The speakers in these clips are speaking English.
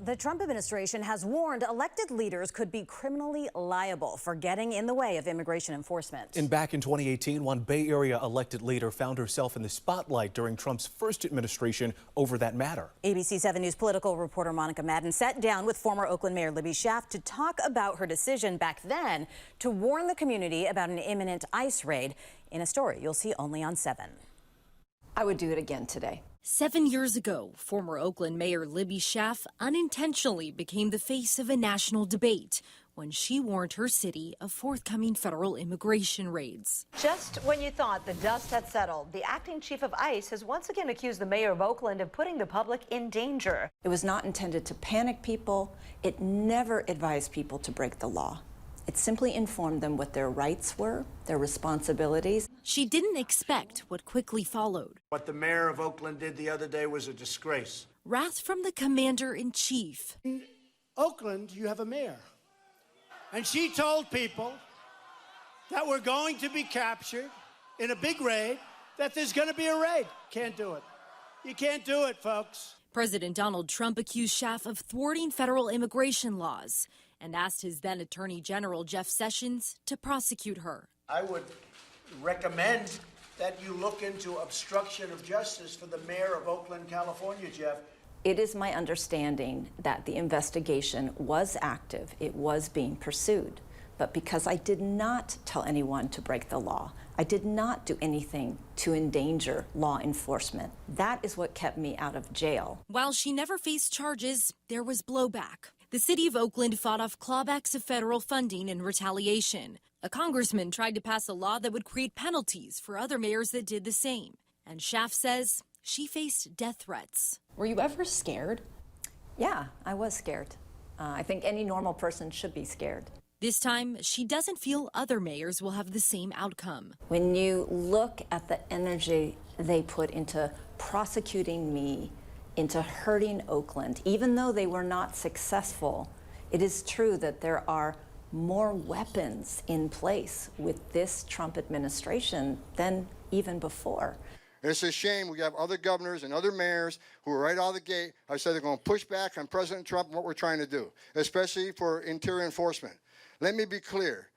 The Trump administration has warned elected leaders could be criminally liable for getting in the way of immigration enforcement. And back in 2018, one Bay Area elected leader found herself in the spotlight during Trump's first administration over that matter. ABC 7 News political reporter Monica Madden sat down with former Oakland Mayor Libby Schaaf to talk about her decision back then to warn the community about an imminent ICE raid in a story you'll see only on 7. I would do it again today. 7 years ago, former Oakland Mayor Libby Schaaf unintentionally became the face of a national debate when she warned her city of forthcoming federal immigration raids. Just when you thought the dust had settled, the acting chief of ICE has once again accused the mayor of Oakland of putting the public in danger. It was not intended to panic people. It never advised people to break the law. It simply informed them what their rights were, their responsibilities. She didn't expect what quickly followed. What the mayor of Oakland did the other day was a disgrace. Wrath from the commander-in-chief. In Oakland, you have a mayor. And she told people that we're going to be captured in a big raid, that there's going to be a raid. Can't do it. You can't do it, folks. President Donald Trump accused Schaaf of thwarting federal immigration laws and asked his then Attorney General Jeff Sessions to prosecute her. I would recommend that you look into obstruction of justice for the mayor of Oakland, California, Jeff. It is my understanding that the investigation was active. It was being pursued. But because I did not tell anyone to break the law, I did not do anything to endanger law enforcement. That is what kept me out of jail. While she never faced charges, there was blowback. The city of Oakland fought off clawbacks of federal funding in retaliation. A congressman tried to pass a law that would create penalties for other mayors that did the same. And Schaaf says she faced death threats. Were you ever scared? Yeah, I was scared. I think any normal person should be scared. This time, she doesn't feel other mayors will have the same outcome. When you look at the energy they put into prosecuting me, into hurting Oakland, even though they were not successful, it is true that there are more weapons in place with this Trump administration than even before. It's a shame we have other governors and other mayors who are right out of the gate. I said they're going to push back on President Trump and what we're trying to do, especially for interior enforcement. Let me be clear.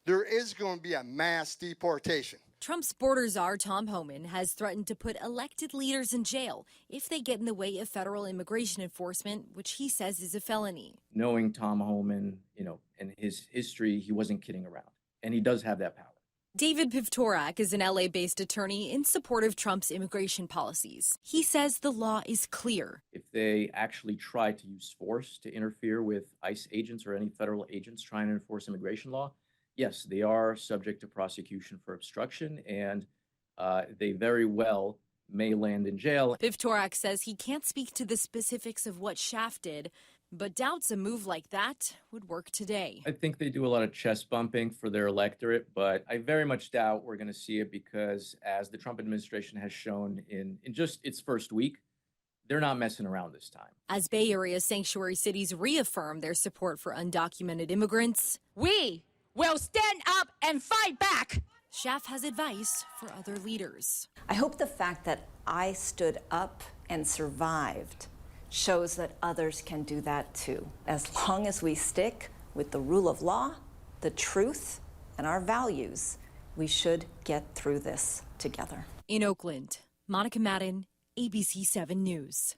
There is going to be a mass deportation. Trump's border czar, Tom Homan, has threatened to put elected leaders in jail if they get in the way of federal immigration enforcement, which he says is a felony. Knowing Tom Homan, and his history, he wasn't kidding around. And he does have that power. David Pivtorak is an LA-based attorney in support of Trump's immigration policies. He says the law is clear. If they actually try to use force to interfere with ICE agents or any federal agents trying to enforce immigration law, yes, they are subject to prosecution for obstruction, and they very well may land in jail. Pivtorak says he can't speak to the specifics of what Schaaf did, but doubts a move like that would work today. I think they do a lot of chest bumping for their electorate, but I very much doubt we're going to see it because, as the Trump administration has shown in just its first week, they're not messing around this time. As Bay Area sanctuary cities reaffirm their support for undocumented immigrants, we will stand up and fight back. Schaaf has advice for other leaders. I hope the fact that I stood up and survived shows that others can do that too. As long as we stick with the rule of law, the truth, and our values, we should get through this together. In Oakland, Monica Madden, ABC 7 News.